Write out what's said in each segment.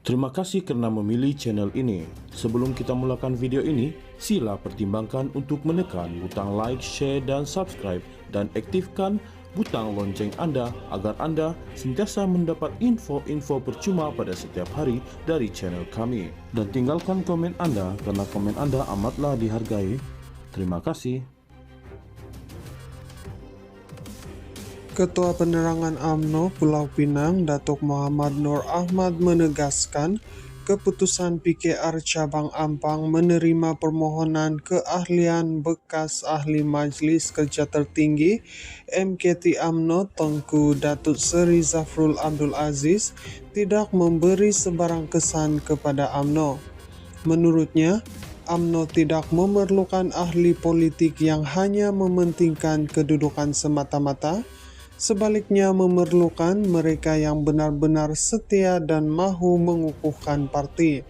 Terima kasih karena memilih channel ini. Sebelum kita mulakan video ini, sila pertimbangkan untuk menekan butang like, share, dan subscribe, dan aktifkan butang lonceng Anda agar Anda sentiasa mendapat info-info percuma pada setiap hari dari channel kami. Dan tinggalkan komen Anda karena komen Anda amatlah dihargai. Terima kasih. Ketua Penerangan UMNO Pulau Pinang, Datuk Muhammad Nur Ahmad menegaskan, keputusan PKR Cabang Ampang menerima permohonan keahlian bekas Ahli Majlis Kerja Tertinggi MKT UMNO Tengku Datuk Seri Zafrul Abdul Aziz tidak memberi sebarang kesan kepada UMNO. Menurutnya, UMNO tidak memerlukan ahli politik yang hanya mementingkan kedudukan semata-mata. Sebaliknya memerlukan mereka yang benar-benar setia dan mahu mengukuhkan parti.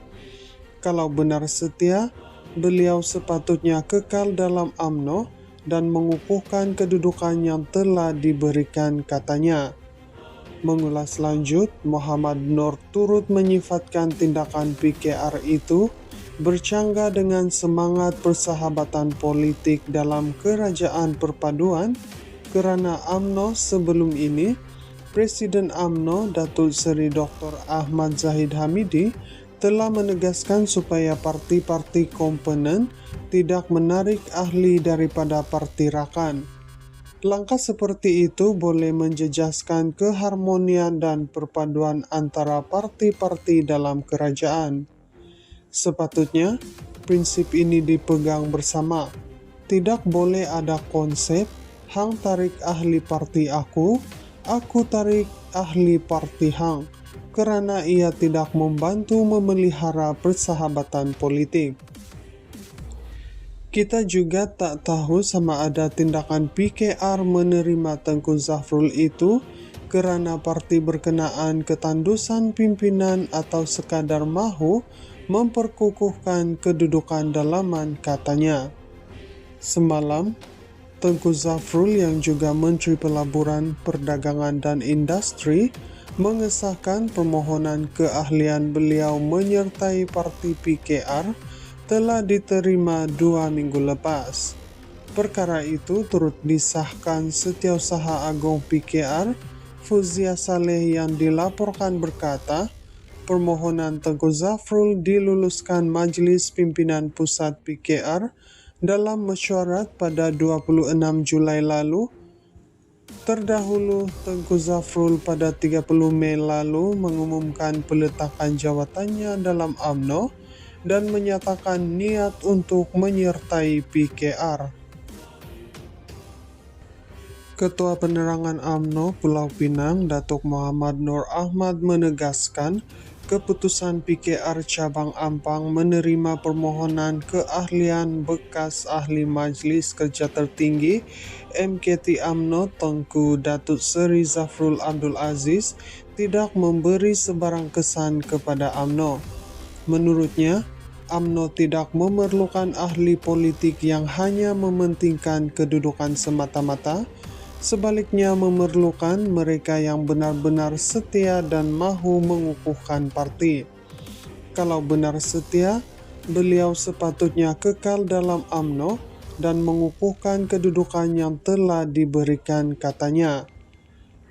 Kalau benar setia, beliau sepatutnya kekal dalam UMNO dan mengukuhkan kedudukan yang telah diberikan, katanya. Mengulas lanjut, Muhammad Nur turut menyifatkan tindakan PKR itu bercanggah dengan semangat persahabatan politik dalam kerajaan perpaduan, kerana UMNO sebelum ini, Presiden UMNO Datuk Seri Dr. Ahmad Zahid Hamidi telah menegaskan supaya parti-parti komponen tidak menarik ahli daripada parti rakan. Langkah seperti itu boleh menjejaskan keharmonian dan perpaduan antara parti-parti dalam kerajaan. Sepatutnya, prinsip ini dipegang bersama. Tidak boleh ada konsep hang tarik ahli parti aku tarik ahli parti hang, kerana ia tidak membantu memelihara persahabatan politik. Kita juga tak tahu sama ada tindakan PKR menerima Tengku Zafrul itu kerana parti berkenaan ketandusan pimpinan atau sekadar mahu memperkukuhkan kedudukan dalaman, katanya. Semalam, Tengku Zafrul yang juga Menteri Pelaburan, Perdagangan dan Industri mengesahkan permohonan keahlian beliau menyertai parti PKR telah diterima 2 minggu lepas. Perkara itu turut disahkan Setiausaha Agong PKR, Fuzia Saleh, yang dilaporkan berkata, permohonan Tengku Zafrul diluluskan Majlis Pimpinan Pusat PKR dalam mesyuarat pada 26 Julai lalu. Terdahulu, Tengku Zafrul pada 30 Mei lalu mengumumkan peletakan jawatannya dalam UMNO dan menyatakan niat untuk menyertai PKR. Ketua Penerangan UMNO Pulau Pinang, Datuk Muhammad Nur Ahmad menegaskan, keputusan PKR Cabang Ampang menerima permohonan keahlian bekas Ahli Majlis Kerja Tertinggi MKT UMNO Tengku Datuk Seri Zafrul Abdul Aziz tidak memberi sebarang kesan kepada UMNO. Menurutnya, UMNO tidak memerlukan ahli politik yang hanya mementingkan kedudukan semata-mata. Sebaliknya memerlukan mereka yang benar-benar setia dan mahu mengukuhkan parti. Kalau benar setia, beliau sepatutnya kekal dalam UMNO dan mengukuhkan kedudukan yang telah diberikan, katanya.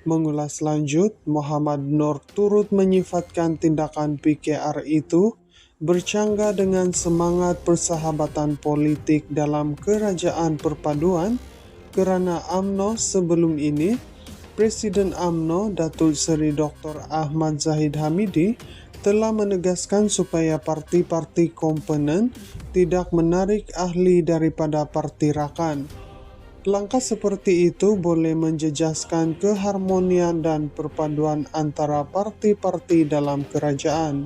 Mengulas lanjut, Muhammad Nur turut menyifatkan tindakan PKR itu bercanggah dengan semangat persahabatan politik dalam kerajaan perpaduan, kerana UMNO sebelum ini, Presiden UMNO Datuk Seri Dr. Ahmad Zahid Hamidi telah menegaskan supaya parti-parti komponen tidak menarik ahli daripada parti rakan. Langkah seperti itu boleh menjejaskan keharmonian dan perpaduan antara parti-parti dalam kerajaan.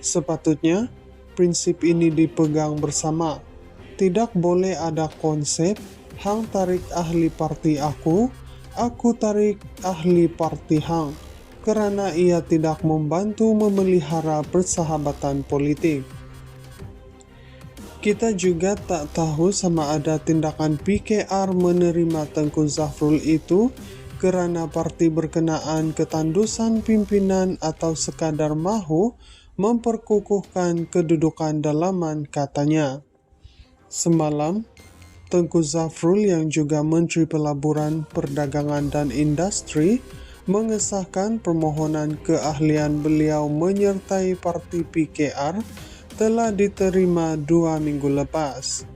Sepatutnya, prinsip ini dipegang bersama. Tidak boleh ada konsep hang tarik ahli parti aku tarik ahli parti hang, kerana ia tidak membantu memelihara persahabatan politik. Kita juga tak tahu sama ada tindakan PKR menerima Tengku Zafrul itu kerana parti berkenaan ketandusan pimpinan atau sekadar mahu memperkukuhkan kedudukan dalaman, katanya. Semalam, Tengku Zafrul yang juga Menteri Pelaburan, Perdagangan dan Industri mengesahkan permohonan keahlian beliau menyertai parti PKR telah diterima 2 minggu lepas.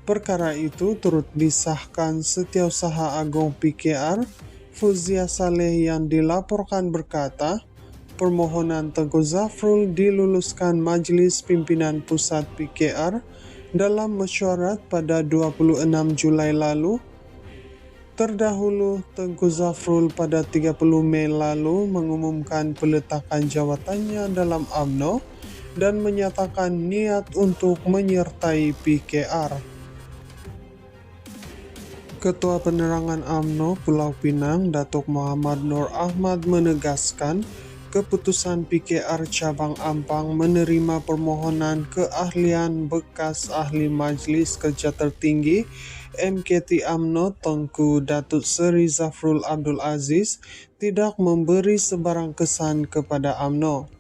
Perkara itu turut disahkan Setiausaha Agung PKR, Fuzia Saleh, yang dilaporkan berkata, permohonan Tengku Zafrul diluluskan Majlis Pimpinan Pusat PKR dalam mesyuarat pada 26 Julai lalu. Terdahulu, Tengku Zafrul pada 30 Mei lalu mengumumkan peletakan jawatannya dalam UMNO dan menyatakan niat untuk menyertai PKR. Ketua Penerangan UMNO Pulau Pinang, Datuk Muhammad Nur Ahmad menegaskan, keputusan PKR Cabang Ampang menerima permohonan keahlian bekas Ahli Majlis Kerja Tertinggi MKT UMNO Tengku Datuk Seri Zafrul Abdul Aziz tidak memberi sebarang kesan kepada UMNO.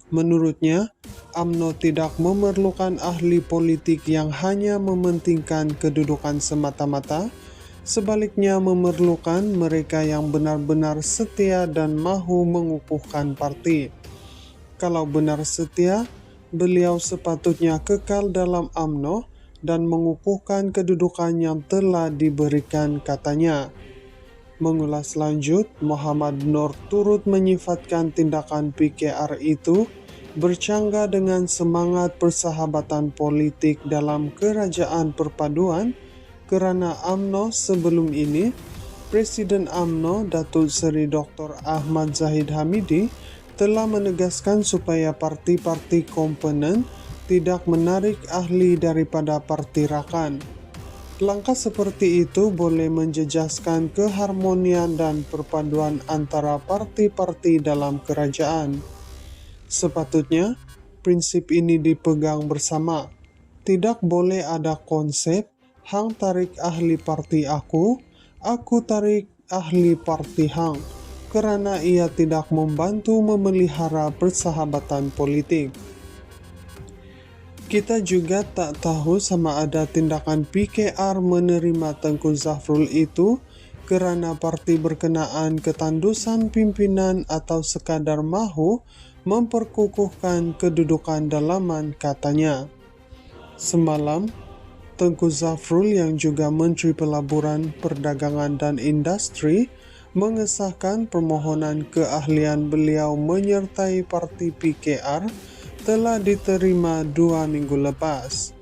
Menurutnya, UMNO tidak memerlukan ahli politik yang hanya mementingkan kedudukan semata-mata. Sebaliknya, memerlukan mereka yang benar-benar setia dan mahu mengukuhkan parti. Kalau benar setia, beliau sepatutnya kekal dalam UMNO dan mengukuhkan kedudukan yang telah diberikan, katanya. Mengulas lanjut, Muhammad Nur turut menyifatkan tindakan PKR itu bercanggah dengan semangat persahabatan politik dalam kerajaan perpaduan, kerana UMNO sebelum ini, Presiden UMNO Datuk Seri Dr. Ahmad Zahid Hamidi telah menegaskan supaya parti-parti komponen tidak menarik ahli daripada parti rakan. Langkah seperti itu boleh menjejaskan keharmonian dan perpaduan antara parti-parti dalam kerajaan. Sepatutnya, prinsip ini dipegang bersama. Tidak boleh ada konsep hang tarik ahli parti aku tarik ahli parti hang, kerana ia tidak membantu memelihara persahabatan politik. Kita juga tak tahu sama ada tindakan PKR menerima Tengku Zafrul itu kerana parti berkenaan ketandusan pimpinan atau sekadar mahu memperkukuhkan kedudukan dalaman, katanya. Semalam, Tengku Zafrul yang juga Menteri Pelaburan, Perdagangan dan Industri mengesahkan permohonan keahlian beliau menyertai parti PKR telah diterima 2 minggu lepas.